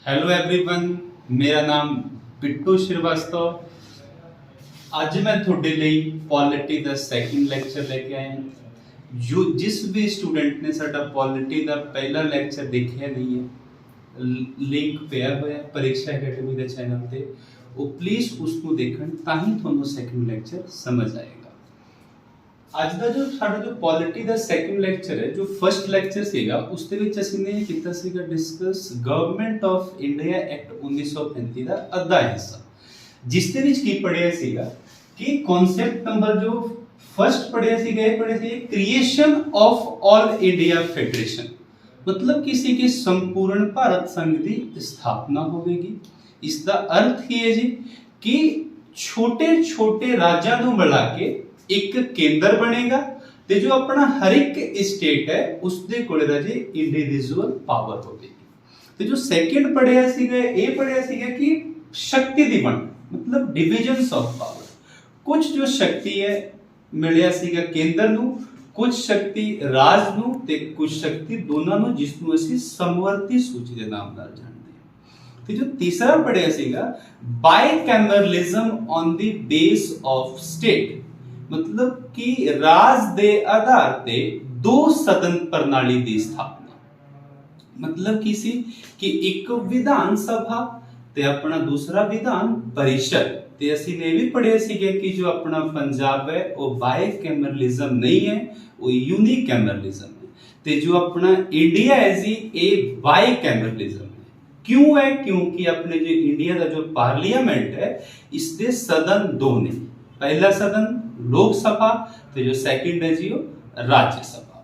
Hello everyone, मेरा नाम बिट्टू श्रीवास्तव। ਅੱਜ मैं ਤੁਹਾਡੇ ਲਈ ਪੋਲਿਟੀ ਦਾ ਸੈਕਿੰਡ ਲੈਕਚਰ ਲੈ ਕੇ ਆਇਆ ਹਾਂ। ਜੋ ਜਿਸ ਵੀ ਸਟੂਡੈਂਟ ਨੇ ਸਾਡਾ ਪੋਲਿਟੀ ਦਾ ਪਹਿਲਾ ਲੈਕਚਰ ਦੇਖਿਆ ਨਹੀਂ ਹੈ, ਲਿੰਕ ਪਿਆ ਹੋਇਆ ਪਰੀक्षा ਅਕੈਡਮੀ ਦੇ ਚੈਨਲ ਤੇ, ਉਹ ਪਲੀਜ਼ ਉਸ ਨੂੰ ਦੇਖਣ ਤਾਂ ਹੀ ਤੁਹਾਨੂੰ ਸੈਕਿੰਡ ਲੈਕਚਰ ਸਮਝ ਆਏਗਾ। ਅੱਜ ਦਾ ਜੋ ਸਾਡਾ ਜੋ ਪੋਲਿਟੀ ਦਾ ਸੈਕਿੰਡ ਲੈਕਚਰ ਹੈ, ਜੋ ਫਸਟ ਲੈਕਚਰ ਸੀਗਾ ਉਸ ਦੇ ਵਿੱਚ ਅਸੀਂ ਨੇ ਕੀਤਾ ਸੀਗਾ discuss government of India act 1935 ਦਾ ਅੱਧਾ ਹਿੱਸਾ, ਜਿਸ ਦੇ ਵਿੱਚ ਕੀ ਪੜਿਆ ਸੀਗਾ कि कॉन्सेप्ट नंबर जो फर्स्ट पढ़े थे creation of all India federation, मतलब किसी के संपूर्ण भारत संघ की स्थापना होगी। इसका अर्थ ही है जी कि छोटे छोटे राज्यों को मिला के एक केंद्र बनेगा ते जो अपना हर एक स्टेट है उसके कोल जी इंडिविजुअल पावर होगी। तो जो सेकंड पढ़िया कि शक्ति दी वंड, मतलब डिविजन्स ऑफ पावर, कुछ जो शक्ति है मिलिया सीगा केंद्र ਨੂੰ, कुछ शक्ति राज ਨੂੰ ਤੇ कुछ शक्ति ਦੋਨਾਂ ਨੂੰ, ਜਿਸ ਨੂੰ ਅਸੀਂ ਸਮਵਰਤੀ ਸੂਚੀ ਦੇ ਨਾਮ ਨਾਲ ਜਾਣਦੇ ਹਾਂ। ਤੇ ਜੋ ਤੀਸਰਾ ਪੜਿਆ ਸੀਗਾ bicameralism on the base of state, मतलब ਕਿ ਰਾਜ ਦੇ ਆਧਾਰ ਤੇ ਦੋ ਸਦਨ ਪ੍ਰਣਾਲੀ ਦੀ ਸਥਾਪਨਾ। मतलब ਕੀ ਸੀ ਕਿ ਇੱਕ ਵਿਧਾਨ ਸਭਾ ਤੇ ਆਪਣਾ ਦੂਸਰਾ ਵਿਧਾਨ परिषद। ਤੇ ਅਸੀਂ ਨੇ ਵੀ ਪੜਿਆ ਸੀਗਾ ਕਿ ਜੋ ਆਪਣਾ ਪੰਜਾਬ ਹੈ ਉਹ ਬਾਈਕੈਮਰਲਿਜ਼ਮ ਨਹੀਂ ਹੈ, ਉਹ यूनिकैमरलिज्म है। ਤੇ ਜੋ ਆਪਣਾ ਇੰਡੀਆ ਹੈ ਜੀ ਇਹ ਬਾਈਕੈਮਰਲਿਜ਼ਮ है। क्यों है? क्योंकि अपने जो इंडिया का जो पार्लियामेंट है इसके सदन दो ने, पहला सदन लोक सभा तो जो सेकंड है जी वो राज्य सभा।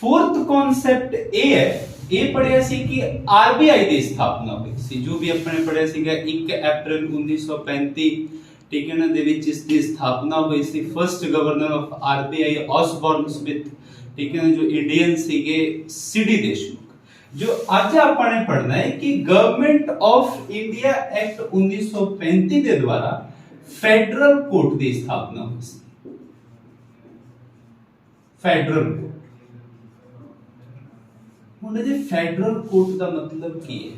फोर्थ कॉन्सेप्ट ए है, ਇਹ ਪੜਿਆ ਸੀ ਕਿ ਆਰਬੀਆਈ ਦੀ ਸਥਾਪਨਾ ਹੋਈ ਸੀ, ਜੋ ਵੀ ਆਪਣੇ ਪੜਿਆ ਸੀਗਾ 1 ਅਪ੍ਰੈਲ 1935, ਠੀਕ ਹੈ ਨਾ, ਦੇ ਵਿੱਚ ਇਸ ਦੀ ਸਥਾਪਨਾ ਹੋਈ ਸੀ। First governor of RBI Osborne Smith, ਠੀਕ ਹੈ ਨਾ, ਜੋ ਇੰਡੀਅਨ ਸੀਗੇ ਸੀਡੀ ਦੇਸ਼ਮੁਖ। ਜੋ ਅੱਜ ਆਪਾਂ ਨੇ ਪੜਨਾ ਹੈ ਕਿ ਗਵਰਨਮੈਂਟ ਆਫ ਇੰਡੀਆ ਐਕਟ 1935 ਦੇ ਦੁਆਰਾ ਫੈਡਰਲ ਕੋਰਟ ਦੀ ਸਥਾਪਨਾ ਹੋਈ ਸੀ। ਫੈਡਰਲ ਕੋਰਟ ਹੁਣ ਜੀ ਫੈਡਰਲ ਕੋਰਟ ਦਾ ਮਤਲਬ ਕੀ ਹੈ?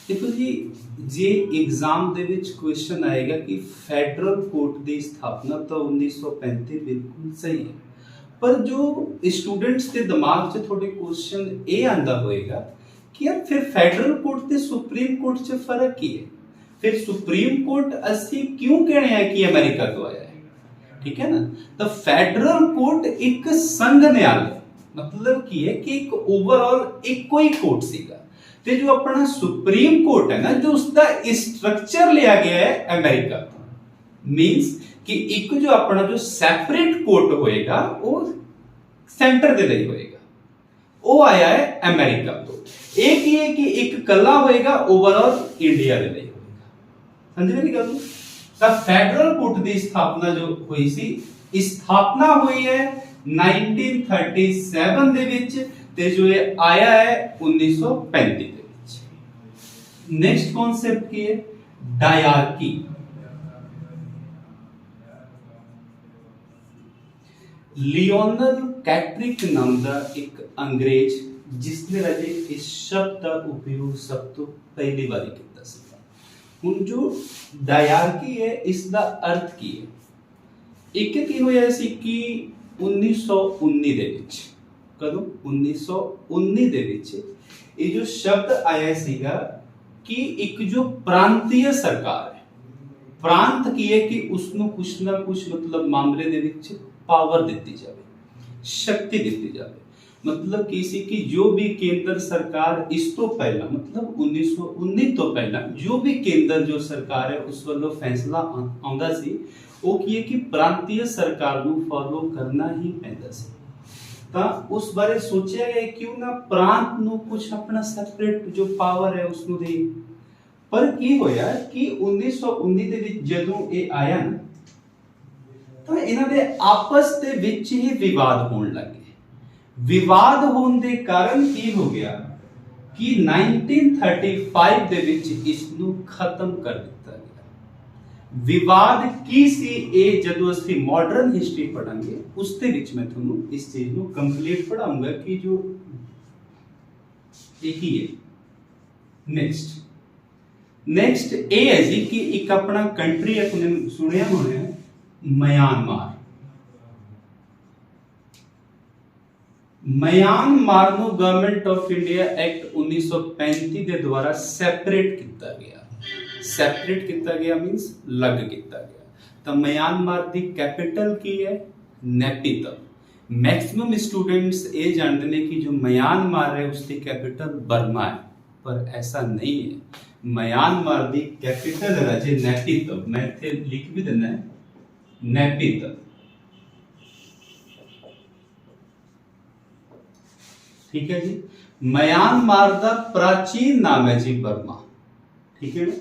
ਦੇਖੋ ਜੀ, ਜੇ एग्जाम ਦੇ ਵਿੱਚ ਕੁਐਸਚਨ ਆਏਗਾ ਕਿ ਫੈਡਰਲ ਕੋਰਟ ਦੀ ਸਥਾਪਨਾ ਤਾਂ 1935 ਬਿਲਕੁਲ ਸਹੀ ਹੈ, ਪਰ ਜੋ ਸਟੂਡੈਂਟਸ ਦੇ ਦਿਮਾਗ 'ਚ ਤੁਹਾਡੇ ਕੁਐਸਚਨ ਇਹ ਆਂਦਾ ਹੋਏਗਾ ਕਿ ਯਾਰ ਫਿਰ ਫੈਡਰਲ ਕੋਰਟ ਤੇ ਸੁਪਰੀਮ ਕੋਰਟ 'ਚ ਫਰਕ ਕੀ ਹੈ? ਫਿਰ ਸੁਪਰੀਮ ਕੋਰਟ ਅਸੀਂ ਕਿਉਂ कहने ਆ ਕਿ ਅਮਰੀਕਾ ਤੋਂ ਆਇਆ ਹੈ, ਠੀਕ ਹੈ ਨਾ। ਤਾਂ ਫੈਡਰਲ ਕੋਰਟ ਇੱਕ ਸੰਘ ਨਿਆਲय, मतलब की है कि एक ओवरऑल एक कोई कोर्ट सीगा। ते जो अपना सुप्रीम कोर्ट है ना, जो उसका स्ट्रक्चर लिया गया है अमेरिका तो, मींस कि एक जो अपना जो सेपरेट कोर्ट होएगा वो सेंटर दे ਲਈ होएगा, वो आया है अमेरिका तो। एक ही है कि एक कला होएगा ओवरऑल इंडिया दे ਲਈ होएगा। समझ मेरी गल? ਤਾਂ ਫੈਡਰਲ ਕੋਰਟ ਦੀ ਸਥਾਪਨਾ ਜੋ ਹੋਈ ਸੀ, ਸਥਾਪਨਾ ਹੋਈ ਹੈ 1937 ਦੇ ਵਿੱਚ ਤੇ ਜੋ ਇਹ ਆਇਆ ਹੈ 1935 ਦੇ ਵਿੱਚ। ਨੈਕਸਟ ਕਨਸੈਪਟ ਕੀ ਹੈ? ਡਾਇਆਰਕੀ। ਲਿਓਨਲ ਕੈਟਰਿਕ ਨਾਮ ਦਾ ਇੱਕ ਅੰਗਰੇਜ਼, ਜਿਸਨੇ ਰਾਜੇ ਇਸ ਸ਼ਬਦ ਦਾ ਉਪਯੋਗ ਸਭ ਤੋਂ ਪਹਿਲੀ ਵਾਰੀ ਕੀਤਾ ਸੀ। ਹੁਣ ਜੋ ਡਾਇਆਰਕੀ ਹੈ, ਇਸ ਦਾ ਅਰਥ ਕੀ ਹੈ? ਇੱਕ ਕੀ ਹੋਇਆ ਸੀ ਕਿ 1919 ਦੇ ਵਿੱਚ, ਕਦੋਂ 1919 ਦੇ ਵਿੱਚ ਇਹ ਜੋ ਸ਼ਬਦ ਆਇਆ ਸੀਗਾ ਕਿ ਇੱਕ ਜੋ ਪ੍ਰਾਂਤੀय ਸਰਕਾਰ ਹੈ, ਪ੍ਰਾਂਤ ਕੀ ਹੈ ਕਿ ਉਸ ਨੂੰ ਕੁਛ ਨਾ ਕੁਛ मतलब ਮਾਮਲੇ ਦੇ ਵਿੱਚ ਪਾਵਰ ਦਿੱਤੀ ਜਾਵੇ, ਸ਼ਕਤੀ ਦਿੱਤੀ ਜਾਵੇ। मतलब ਕੀ ਸੀ ਕਿ ਜੋ ਵੀ ਕੇਂਦਰ ਸਰਕਾਰ ਇਸ ਤੋਂ ਪਹਿਲਾਂ, मतलब 1919 ਤੋਂ ਪਹਿਲਾਂ ਜੋ ਵੀ ਕੇਂਦਰ ਜੋ ਸਰਕਾਰ ਹੈ ਉਸ ਵੱਲੋਂ ਫੈਸਲਾ ਆਉਂਦਾ ਸੀ, ਉਹ ਕੀ ਹੈ ਕਿ ਪ੍ਰਾਂਤੀय ਸਰਕਾਰ ਨੂੰ ਫੋਲੋ ਕਰਨਾ ਹੀ ਪੈਂਦਾ ਸੀ। ਤਾਂ ਉਸ ਬਾਰੇ ਸੋਚਿਆ ਗਿਆ ਕਿਉਂ ਨਾ ਪ੍ਰਾਂਤ ਨੂੰ ਕੁਝ ਆਪਣਾ ਸੈਪਰੇਟ ਜੋ ਪਾਵਰ ਹੈ ਉਸ ਨੂੰ ਦੇ। ਪਰ ਕੀ ਹੋਇਆ ਕਿ 1919 ਦੇ ਵਿੱਚ ਜਦੋਂ ਇਹ ਆਇਆ ਨਾ, ਤਾਂ ਇਹਨਾਂ ਦੇ ਆਪਸ ਦੇ ਵਿੱਚ ਹੀ ਵਿਵਾਦ ਹੋਣ ਲੱਗੇ। ਵਿਵਾਦ ਹੋਣ ਦੇ ਕਾਰਨ ਕੀ ਹੋ ਗਿਆ ਕਿ 1935 ਦੇ ਵਿੱਚ ਇਸ ਨੂੰ ਖਤਮ ਕਰ ਦਿੱਤਾ ਗਿਆ। ਵਿਵਾਦ ਕੀ ਸੀ ਇਹ ਜਦੋਂ ਅਸੀਂ ਮਾਡਰਨ ਹਿਸਟਰੀ ਪੜਾਂਗੇ ਉਸ ਦੇ ਵਿੱਚ ਮੈਂ ਤੁਹਾਨੂੰ ਇਸ ਚੀਜ਼ ਨੂੰ ਕੰਪਲੀਟ ਪੜਾਉਂਗਾ ਕਿ ਜੋ ਇਹ ਕੀ ਹੈ। ਨੈਕਸਟ ਇਹ ਹੈ ਜੀ ਕਿ ਇੱਕ ਆਪਣਾ ਕੰਟਰੀ ਆਪਣੇ ਸੁਣਿਆ ਹੋਣਾ म्यांमार ਨੂੰ ਗਵਰਨਮੈਂਟ ਆਫ ਇੰਡੀਆ ਐਕਟ 1935 ਦੇ ਦੁਆਰਾ ਸੈਪਰੇਟ ਕੀਤਾ ਗਿਆ ਮੀਨਸ ਅਲੱਗ ਕੀਤਾ ਗਿਆ। ਤਾਂ म्यांमार ਦੀ ਕੈਪੀਟਲ ਕੀ ਹੈ? ਨੈਪੀਤਲ। मैक्सिमम स्टूडेंट्स ये जानते हैं कि जो म्यांमार है उसकी कैपिटल बर्मा है, पर ऐसा नहीं है। म्यांमार की कैपिटल है जी नैपीतल। मैं इत्थे लिख भी देना है नैपीतल, ठीक है जी। म्यांमार का प्राचीन नाम है जी बर्मा, ठीक है ना।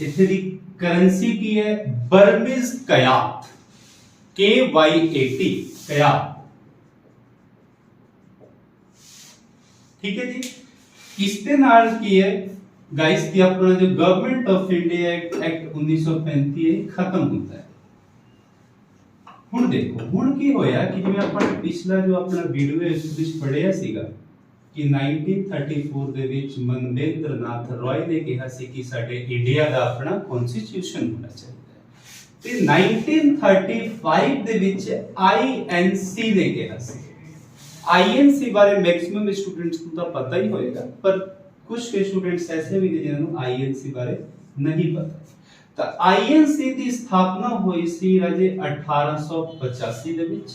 इत्थे दी करेंसी की है बर्मीज कयात, KYAT कयात, ठीक है जी। इसके नाल की है गाइस कि अपना जो गवर्नमेंट ऑफ इंडिया एक्ट 1935 है खत्म होता है। हुण देखो हुण की होया कि जिवें अपन पिछला जो अपना वीडियो है इस विच पढ़िया सीगा कि 1934 ਦੇ ਵਿੱਚ ਮਨਵੇਂਦਰ ਨਾਥ ਰॉय ਨੇ ਕਿਹਾ ਸੀ ਕਿ ਸਾਡੇ ਇੰਡੀਆ ਦਾ ਆਪਣਾ ਕਨਸਟੀਟਿਊਸ਼ਨ ਹੋਣਾ ਚਾਹੀਦਾ ਹੈ। ਤੇ 1935 ਦੇ ਵਿੱਚ INC ਨੇ ਕਿਹਾ ਸੀ। INC ਬਾਰੇ ਮੈਕਸਿਮਮ ਸਟੂਡੈਂਟਸ ਨੂੰ ਤਾਂ ਪਤਾ ਹੀ ਹੋਏਗਾ, ਪਰ ਕੁਝ ਸਟੂਡੈਂਟਸ ਐਸੇ ਵੀ ਨੇ ਜਿਨ੍ਹਾਂ ਨੂੰ INC ਬਾਰੇ ਨਹੀਂ ਪਤਾ। ਤਾਂ INC ਦੀ ਸਥਾਪਨਾ ਹੋਈ ਸੀ ਰਾਜੇ 1885 ਦੇ ਵਿੱਚ।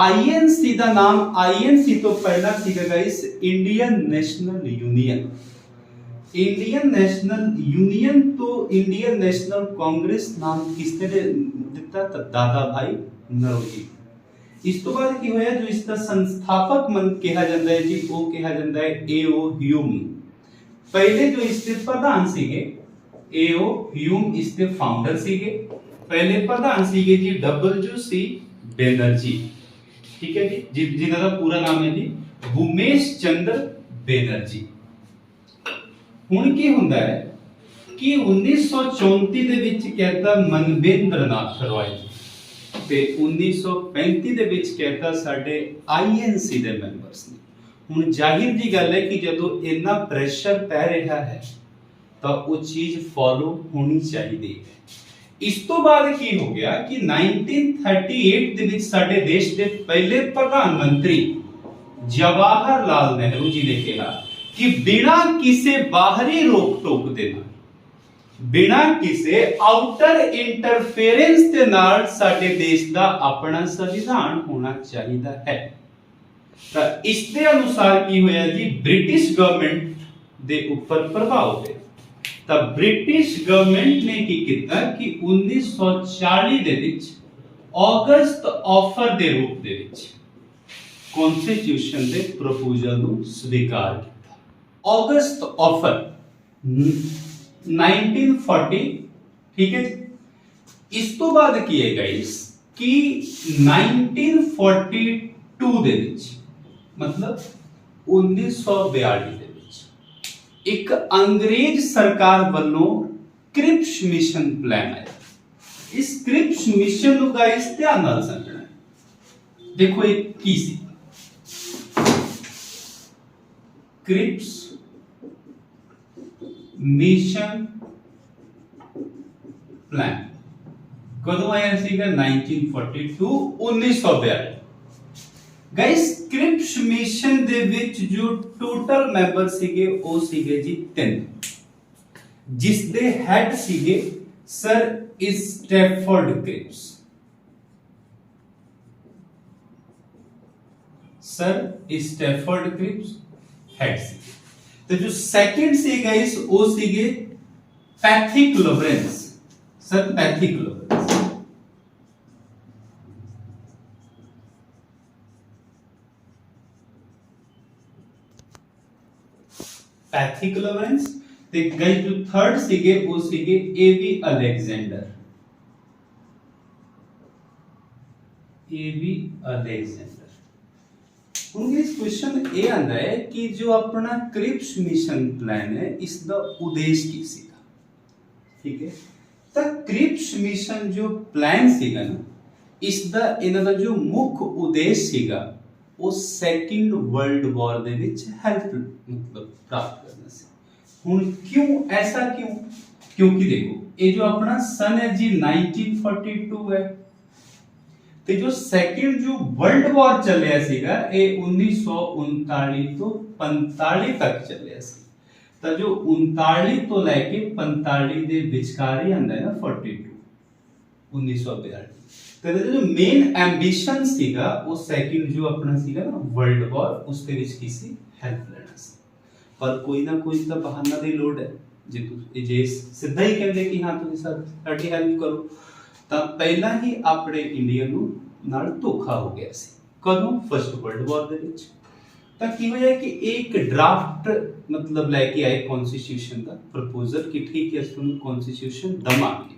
INC ਦਾ ਨਾਮ INC ਤੋਂ ਪਹਿਲਾਂ ਸੀਗਾ guys Indian national union. Indian national union तो इंडियन नेशनल कांग्रेस नाम किसने दिता? तो दादा भाई नौरोजी। इस तो बाद की होया जो इसका संस्थापक मन कहा जाता है जी वो कहा जाता है AO ह्यूम। पहले जो इसके प्रधान सीगे AO ह्यूम इसके फाउंडर सीगे। पहले प्रधान सीगे जी WC बैनर्जी, ठीक है जी, जिन्हां दा पूरा नाम है जी उमेश चंद्र बैनर्जी। ਹੁਣ ਕੀ ਹੁੰਦਾ ਹੈ ਕਿ 1934 ਦੇ ਵਿੱਚ ਕਹਿਤਾ ਮਨਵੇਂਦਰ ਨਾਥ ਰॉय ਤੇ 1935 ਦੇ ਵਿੱਚ ਕਹਿਤਾ ਸਾਡੇ INC ਦੇ ਮੈਂਬਰਸ ਨੇ। ਹੁਣ ਜ਼ਾਹਿਰ ਜੀ ਗੱਲ ਹੈ ਕਿ ਜਦੋਂ ਇੰਨਾ ਪ੍ਰੈਸ਼ਰ ਪੈ ਰਿਹਾ ਹੈ ਤਾਂ ਉਹ ਚੀਜ਼ ਫੋਲੋ ਹੋਣੀ ਚਾਹੀਦੀ ਹੈ। ਇਸ ਤੋਂ ਬਾਅਦ ਕੀ ਹੋ ਗਿਆ ਕਿ 1938 ਦੇ ਵਿੱਚ ਸਾਡੇ ਦੇਸ਼ ਦੇ ਪਹਿਲੇ ਪ੍ਰਧਾਨ ਮੰਤਰੀ ਜਵਾਹਰ ਲਾਲ ਨਹਿਰੂ ਜੀ ਨੇ ਕਿਹਾ कि बिना किसी बाहरी रोक टोक दे नाल, बिना किसी आउटर इंटरफेरेंस के नाल साडे देश दा अपना संविधान होना चाहिए है। तो इसके अनुसार की होया जी ब्रिटिश गवर्नमेंट दे ऊपर प्रभाव पे। तो ब्रिटिश गवर्नमेंट ने की किया कि 1940 दे विच ऑगस्ट ऑफर दे रूप दे विच कॉन्स्टिट्यूशन दे प्रपोजल नूं स्वीकार किया। ऑगस्ट ऑफर 1940, ठीक है। इस तो बाद की है गाइस कि 1942 ਦੇ ਵਿੱਚ मतलब 1942 ਦੇ ਵਿੱਚ ਇੱਕ ਅੰਗਰੇਜ਼ ਸਰਕਾਰ ਵੱਲੋਂ ਕ੍ਰਿਪਸ ਮਿਸ਼ਨ ਪਲਾਨ ਆਇਆ। ਇਸ ਕ੍ਰਿਪਸ ਮਿਸ਼ਨ ਨੂੰ ਗਾਇਸ ਧਿਆਨ ਨਾਲ ਸਮਝਣਾ ਹੈ। ਦੇਖੋ ਇਹ ਕੀ ਸੀ ਕ੍ਰਿਪਸ मिशन प्लान। कदों आया सीगा 1942 1942। गाइस क्रिप्स मिशन दे विच जो टोटल मेंबर सीगे ओ सीगे जी 3, जिस दे हेड सीगे sir Stafford Cripps. Sir Stafford Cripps head सी। तो जो सेकंड से गाइस वो सीगे Pethick Lawrence. Sir Pethick Lawrence. Pethick Lawrence ते गाइस जो थर्ड सीगे वो सीगे एवी अलेक्जेंडर। AV Alexander. इस क्वेश्चन ये आंदा है कि जो अपना क्रिप्स मिशन प्लान है इसका उद्देश्य की सीगा, ठीक है। तो क्रिप्स मिशन जो प्लान सीगा ना इसका इन्हां दा जो मुख्य उद्देश्य सीगा वो second world war they which help मतलब प्राप्त करना सी। हुण क्यों ऐसा क्यों? क्योंकि देखो ये जो अपना सन है जी 1942 है, ਤੇ ਜੋ ਸੈਕਿੰਡ ਜੋ ਵਰਲਡ ਵਾਰ ਚੱਲਿਆ ਸੀਗਾ ਇਹ 1939 ਤੋਂ 45 ਤੱਕ ਚੱਲਿਆ ਸੀ। ਤਾਂ ਜੋ 39 ਤੋਂ ਲੈ ਕੇ 45 ਦੇ ਵਿਚਕਾਰ ਹੀ ਆਂਦਾ ਹੈ ਨਾ 42 1942। ਤੇ ਇਹਦਾ ਜੋ ਮੇਨ ਐਂਬੀਸ਼ਨ ਸੀਗਾ ਉਹ ਸੈਕਿੰਡ ਜੋ ਆਪਣਾ ਸੀਗਾ ਨਾ ਵਰਲਡ ਵਾਰ ਉਸ ਦੇ ਵਿੱਚ ਕੀ ਸੀ? ਹੈਲਪ ਲੈਣਾ ਸੀ। ਪਰ ਕੋਈ ਨਾ ਕੋਈ ਤਾਂ ਬਹਾਨਾ ਦੀ ਲੋੜ ਹੈ। ਜੇ ਸਿੱਧਾ ਹੀ ਕਹਿੰਦੇ ਕਿ ਹਾਂ ਤੁਸੀਂ ਸਾਡੀ ਹੈਲਪ ਕਰੋ ਤਾਂ ਪਹਿਲਾਂ ਹੀ ਆਪਣੇ ਇੰਡੀਆ ਨੂੰ ਨਾਲ ਧੋਖਾ ਹੋ ਗਿਆ ਸੀ। ਕਦੋਂ? ਫਸਟ ਵਰਲਡ ਵਾਰ ਦੇ ਵਿੱਚ। ਤਾਂ ਕੀ ਹੋਇਆ ਕਿ ਇੱਕ ਡਰਾਫਟ ਮਤਲਬ ਲੈ ਕੇ ਆਏ ਕਨਸਟੀਟਿਊਸ਼ਨ ਦਾ ਪ੍ਰਪੋਜ਼ਲ ਕਿ ਠੀਕ ਹੈ ਤੁਹਾਨੂੰ ਕਨਸਟੀਟਿਊਸ਼ਨ ਦਵਾਂਗੇ,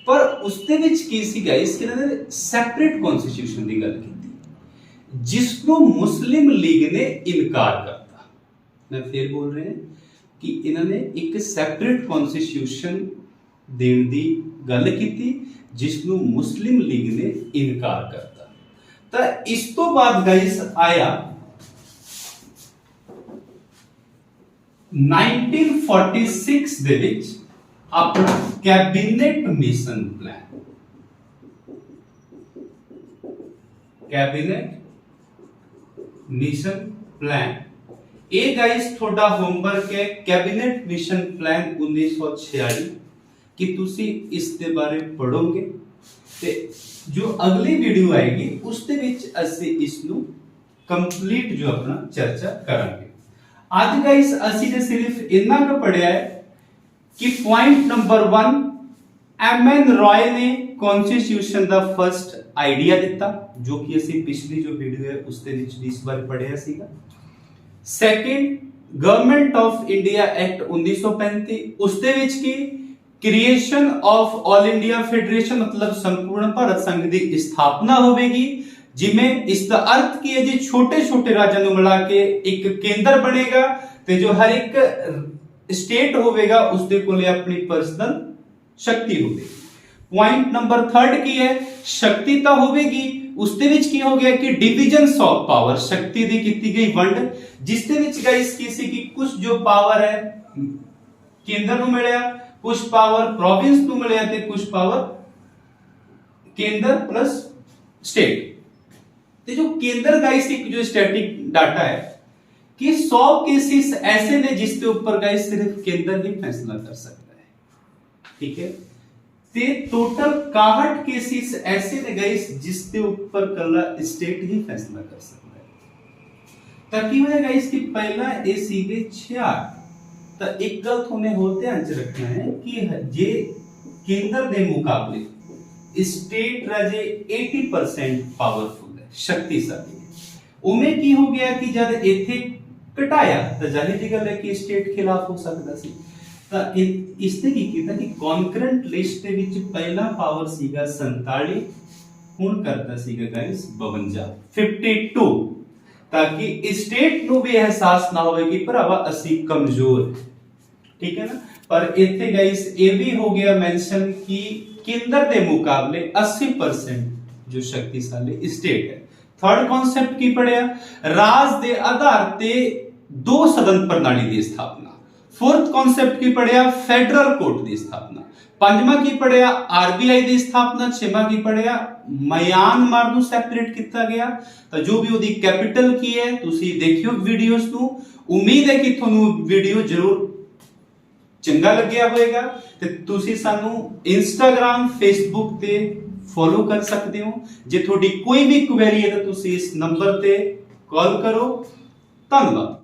ਪਰ ਉਸ ਦੇ ਵਿੱਚ ਕੀ ਸੀ ਗਾਇਸ ਕਿ ਇਹਨਾਂ ਨੇ ਸੈਪਰੇਟ ਕਨਸਟੀਟਿਊਸ਼ਨ ਦੀ ਗੱਲ ਕੀਤੀ ਜਿਸ ਨੂੰ ਮੁਸਲਿਮ ਲੀਗ ਨੇ ਇਨਕਾਰ ਕਰਤਾ। ਮੈਂ ਫਿਰ ਬੋਲ ਰਿਹਾ ਕਿ ਇਹਨਾਂ ਨੇ ਇੱਕ ਸੈਪਰੇਟ ਕਨਸਟੀਟਿਊਸ਼ਨ ਦੇਣ ਦੀ ਗੱਲ ਕੀਤੀ ਜਿਸ ਨੂੰ ਮੁਸਲਿਮ ਲੀਗ ਨੇ ਇਨਕਾਰ ਕਰਤਾ। ਤਾਂ ਇਸ ਤੋਂ ਬਾਅਦ ਗਾਇਸ ਆਇਆ 1946 ਦੇ ਵਿੱਚ ਆਪਣਾ cabinet mission plan. Cabinet mission plan ਇਹ ਗਾਇਸ ਤੁਹਾਡਾ ਹੋਮਵਰਕ ਹੈ। ਕੈਬਨਿਟ ਮਿਸ਼ਨ ਪਲਾਨ 1946 कि तुसी इस दे बारे पढ़ोगे ते जो अगली वीडियो आएगी उस दे विच असी इसनु कंप्लीट जो अपना चर्चा करांगे। आज गाइस असी ने सिर्फ इतना का पढ़िया है कि पॉइंट नंबर 1 एम.एन. रॉय ने कॉन्स्टिट्यूशन दा फर्स्ट आइडिया दिता जो कि असी पिछली जो वीडियो है उस दे विच 20 बार पढ़िया सीगा। Second government of India act 1935 उस दे विच की creation of all India federation मतलब संपूर्ण भारत संघ की स्थापना होगी जिमें इसका अर्थ की है जी छोटे छोटे राज्यों को मिला के एक केंद्र बनेगा ते जो हर एक स्टेट होगा उसके कोले अपनी पर्सनल शक्ति होगी। पॉइंट नंबर 3 की है शक्ति तो होगी उसके विच की हो गया कि डिविजन ऑफ पावर शक्ति दी कीती गई वंड जिसके विच गाइस किसी की कुछ जो पावर है केंद्र को मिलया कुछ पावर प्रोविंस ਨੂੰ ਮਿਲਿਆ ਤੇ ਕੁਝ ਪਾਵਰ ਕੇਂਦਰ ਪਲਸ स्टेट। ਤੇ जो केंद्र गाइस एक जो स्टैटिक डाटा है कि 100 केसेस ऐसे ने जिसके ऊपर गाइस सिर्फ केंद्र ही फैसला कर सकता है। ठीक है ते टोटल 61 केसेस ऐसे ने गाइस जिसके ऊपर कला स्टेट ही फैसला कर सकता है। ताकि होया गाइस कि पहला ए सीगे 66 तो एक गल थोने हो ध्यान च रखना है कि जे केंद्र दे मुकाबले स्टेट राजे 80% पावरफुल है शक्तिशाली है। उमें की हो गया कि जब इथे घटाया तो जाहिर सी गल है कि स्टेट खिलाफ हो सकता सी। ਤਾਂ ਇਸਨੇ ਕੀ ਕੀਤਾ ਕਿ ਕਨਕਰੈਂਟ ਲਿਸਟ ਦੇ ਵਿੱਚ ਪਹਿਲਾ ਪਾਵਰ ਸੀਗਾ 47 ਹੁਣ ਕਰਤਾ ਸੀਗਾ ਗਾਇਸ 52 ਤਾਂ ਕਿ ਸਟੇਟ ਨੂੰ ਵੀ ਅਹਿਸਾਸ ਨਾ ਹੋਵੇ ਕਿ ਭਰਾਵਾ ਅਸੀਂ ਕਮਜ਼ੋਰ। ठीक है ना पर इतने गाइस ये भी हो गया मेंशन कि केंद्र के मुकाबले 80% जो शक्तिशाली स्टेट है। थर्ड कॉन्सेप्ट की पढ़िया राज दे आधार ते दो सदन प्रणाली की स्थापना। फोर्थ कॉन्सेप्ट की पढ़िया फेडरल कोर्ट की स्थापना। पंजवा की पढ़िया आरबीआई की स्थापना। छेवां की पढ़िया म्यांमार ਨੂੰ ਸੈਪਰੇਟ ਕੀਤਾ ਗਿਆ ਤਾਂ ਜੋ ਵੀ ਉਹਦੀ ਕੈਪੀਟਲ ਕੀ ਹੈ ਤੁਸੀਂ ਦੇਖਿਓ ਵੀਡੀਓਜ਼ ਨੂੰ। ਉਮੀਦ ਹੈ ਕਿ ਤੁਹਾਨੂੰ ਵੀਡੀਓ ਜ਼ਰੂਰ ਚੰਗਾ ਲੱਗਿਆ ਹੋਵੇਗਾ ਤੇ ਤੁਸੀਂ ਸਾਨੂੰ ਇੰਸਟਾਗ੍ਰam ਫੇਸਬੁੱਕ ਤੇ ਫੋਲੋ ਕਰ ਸਕਦੇ ਹੋ। ਜੇ ਤੁਹਾਡੀ ਕੋਈ ਵੀ ਕੁਐਰੀ ਹੈ ਤਾਂ ਤੁਸੀਂ ਇਸ ਨੰਬਰ ਤੇ ਕਾਲ ਕਰੋ। ਧੰਨਵਾਦ।